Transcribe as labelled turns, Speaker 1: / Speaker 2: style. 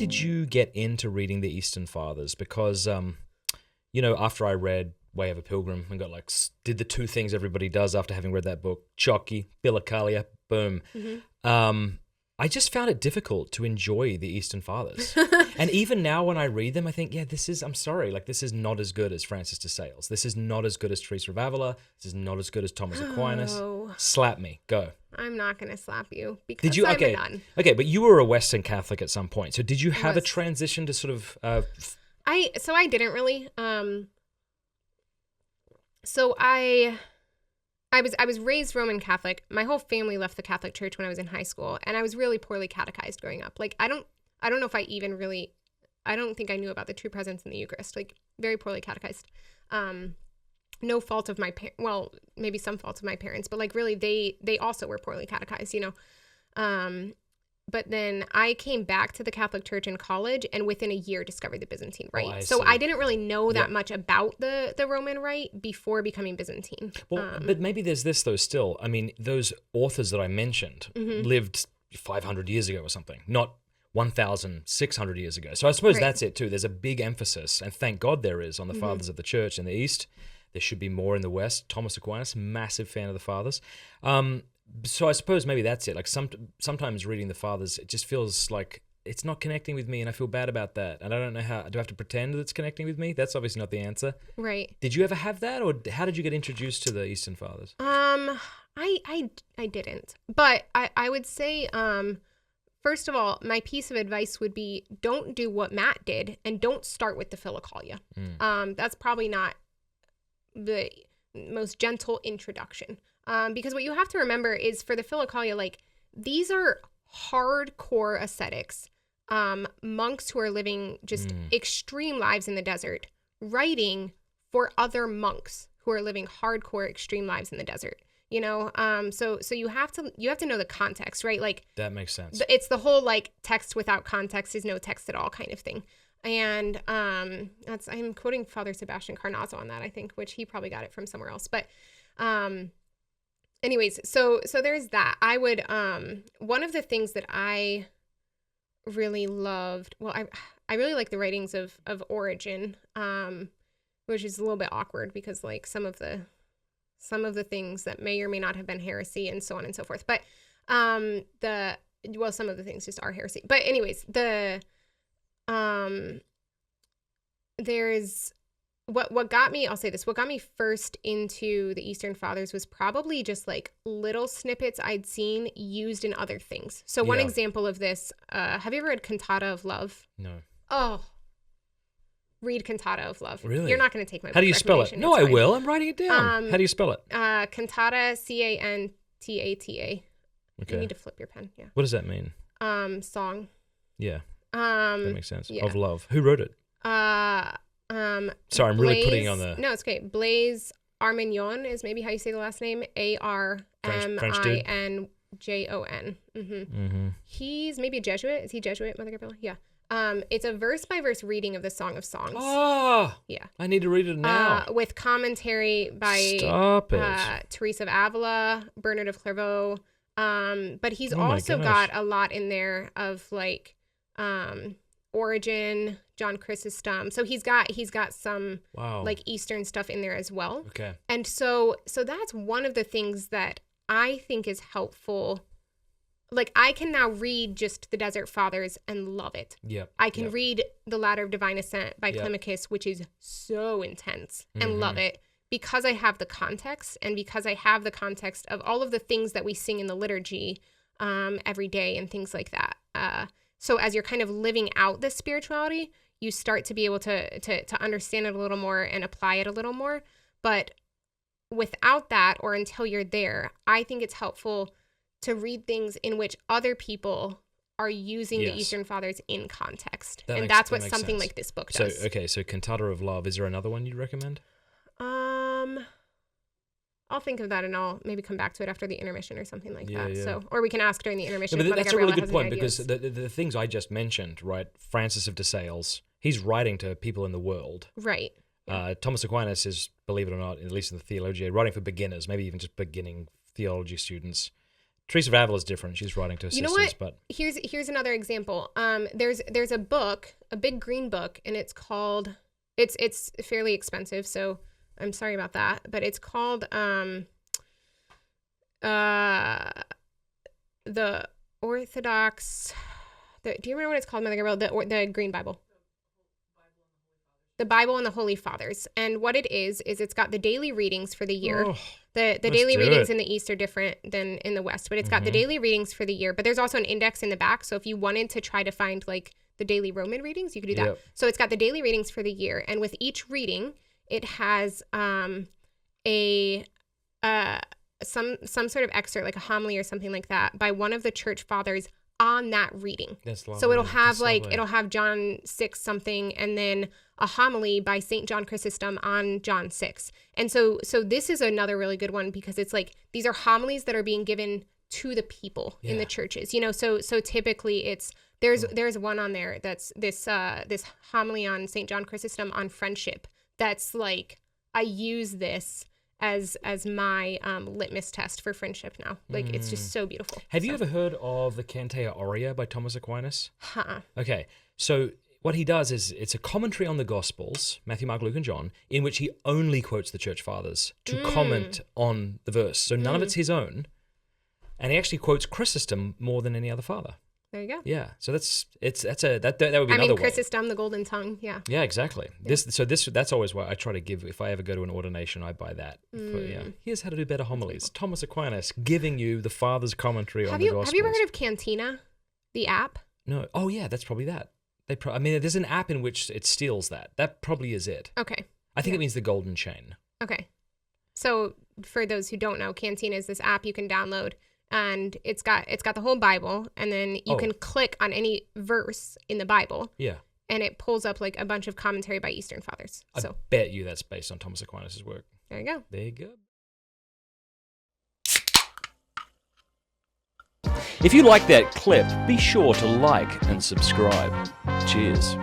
Speaker 1: did you get into reading the Eastern Fathers? Because, after I read Way of a Pilgrim and did the two things everybody does after having read that book, Chocky, Philokalia, boom. I just found it difficult to enjoy the Eastern Fathers. And even now when I read them, I think, this is not as good as Francis de Sales. This is not as good as Teresa of Avila. This is not as good as Thomas Aquinas. Slap me. Go.
Speaker 2: I'm not going to slap you because I'm a nun.
Speaker 1: Okay, but you were a Western Catholic at some point. So did you have a transition to sort of...
Speaker 2: I didn't really. So I was raised Roman Catholic. My whole family left the Catholic Church when I was in high school, and I was really poorly catechized growing up. Like I don't know if I don't think I knew about the true presence in the Eucharist. Like very poorly catechized. No fault of my well, maybe some fault of my parents, but like really they also were poorly catechized, But then I came back to the Catholic Church in college and within a year discovered the Byzantine Rite. So I didn't really know that much about the Roman Rite before becoming Byzantine.
Speaker 1: Well, but maybe there's this though still. I mean, those authors that I mentioned lived 500 years ago or something, not 1,600 years ago. So I suppose that's it too. There's a big emphasis, and thank God there is, on the fathers of the Church in the East. There should be more in the West. Thomas Aquinas, massive fan of the fathers. So I suppose maybe that's it. Like sometimes reading the fathers, it just feels like it's not connecting with me, and I feel bad about that. And I don't know how. Do I have to pretend that it's connecting with me? That's obviously not the answer.
Speaker 2: Right.
Speaker 1: Did you ever have that, or how did you get introduced to the Eastern Fathers?
Speaker 2: I didn't, but I would say, first of all, my piece of advice would be don't do what Matt did, and don't start with the Philokalia. That's probably not the most gentle introduction. Because what you have to remember is for the Philokalia, like these are hardcore ascetics, monks who are living just extreme lives in the desert, writing for other monks who are living hardcore extreme lives in the desert. So you have to know the context, right? Like
Speaker 1: that makes sense.
Speaker 2: It's the whole like text without context is no text at all kind of thing. And I'm quoting Father Sebastian Carnazzo on that, I think, which he probably got it from somewhere else. But anyways, so there's that. I would one of the things that I really loved, well, I really like the writings of Origen, which is a little bit awkward because like some of the things that may or may not have been heresy and so on and so forth. But some of the things just are heresy. But anyways, there's what got me, I'll say this, what got me first into the Eastern Fathers was probably just like little snippets I'd seen used in other things. So one example of this, have you ever read Cantata of Love?
Speaker 1: No.
Speaker 2: Oh, read Cantata of Love.
Speaker 1: Really?
Speaker 2: You're not going to take my
Speaker 1: How do you spell it? No, I will. I'm writing it down. How do you spell it?
Speaker 2: Cantata, Cantata.
Speaker 1: Okay.
Speaker 2: You need to flip your pen. Yeah.
Speaker 1: What does that mean?
Speaker 2: Song.
Speaker 1: Yeah. That makes sense.
Speaker 2: Yeah.
Speaker 1: Of love. Who wrote it?
Speaker 2: Sorry,
Speaker 1: I'm really putting you on the...
Speaker 2: No, it's okay. Blaise Armignon is maybe how you say the last name. Arminjon. He's maybe a Jesuit. Is he Jesuit, Mother Gabriella? Yeah. It's a verse-by-verse reading of the Song of Songs.
Speaker 1: Oh! Yeah. I need to read it now.
Speaker 2: With commentary by Teresa of Avila, Bernard of Clairvaux. But he's also got a lot in there of like Origen, John Chrysostom. So he's got some like Eastern stuff in there as well.
Speaker 1: Okay.
Speaker 2: And so that's one of the things that I think is helpful. Like I can now read just the Desert Fathers and love it.
Speaker 1: Yep.
Speaker 2: I can read The Ladder of Divine Ascent by Climacus, which is so intense, and love it because I have the context, and because I have the context of all of the things that we sing in the liturgy every day and things like that. So as you're kind of living out this spirituality, you start to be able to understand it a little more and apply it a little more. But without that, or until you're there, I think it's helpful to read things in which other people are using the Eastern Fathers in context. That's what something like this book does.
Speaker 1: So Cantata of Love, is there another one you'd recommend?
Speaker 2: I'll think of that and I'll maybe come back to it after the intermission or something like that. So, or we can ask during the intermission.
Speaker 1: But that's a really good point, because the things I just mentioned, right? Francis of de Sales, he's writing to people in the world.
Speaker 2: Right.
Speaker 1: Thomas Aquinas is, believe it or not, at least in the Theologia, writing for beginners, maybe even just beginning theology students. Teresa of Avila is different. She's writing to her
Speaker 2: You know
Speaker 1: sisters,
Speaker 2: what?
Speaker 1: but
Speaker 2: Here's another example. There's a book, a big green book, and it's called. It's fairly expensive, so I'm sorry about that. But it's called the Orthodox. Do you remember what it's called, Mother Gabriel? The Green Bible. The Bible and the Holy Fathers. And what it is it's got the daily readings for the year.
Speaker 1: Oh,
Speaker 2: the daily readings in the East are different than in the West, but it's got the daily readings for the year. But there's also an index in the back. So if you wanted to try to find like the daily Roman readings, you could do that.
Speaker 1: Yep.
Speaker 2: So it's got the daily readings for the year. And with each reading, it has some sort of excerpt, like a homily or something like that, by one of the church fathers on that reading.
Speaker 1: That's lovely.
Speaker 2: So it'll have
Speaker 1: lovely.
Speaker 2: it'll have John 6 something, and then a homily by St. John Chrysostom on John 6. And so this is another really good one, because it's like these are homilies that are being given to the people in the churches. You know, so typically it's there's one on there that's this homily on St. John Chrysostom on friendship. That's like, I use this as my litmus test for friendship now. Like, it's just so beautiful.
Speaker 1: Have you ever heard of the Cantea Aurea by Thomas Aquinas?
Speaker 2: Huh.
Speaker 1: Okay, so what he does is it's a commentary on the Gospels, Matthew, Mark, Luke, and John, in which he only quotes the church fathers to comment on the verse. So none of it's his own, and he actually quotes Chrysostom more than any other father.
Speaker 2: There you go.
Speaker 1: Yeah, so that would be another way.
Speaker 2: Chrysostom, the golden tongue. Yeah.
Speaker 1: Yeah, exactly. Yeah. That's always what I try to give. If I ever go to an ordination, I buy that. Here's how to do better homilies. Thomas Aquinas giving you the Father's commentary on the Gospels.
Speaker 2: Have you ever heard of Cantina, the app?
Speaker 1: No. Oh yeah, that's probably that. There's an app in which it steals that. That probably is it.
Speaker 2: Okay.
Speaker 1: I think it means the golden chain.
Speaker 2: Okay. So for those who don't know, Cantina is this app you can download. And it's got the whole Bible, and then you can click on any verse in the Bible. Yeah. And it pulls up like a bunch of commentary by Eastern Fathers.
Speaker 1: I bet you that's based on Thomas Aquinas' work.
Speaker 2: There you go.
Speaker 1: There you go. If you like that clip, be sure to like and subscribe. Cheers.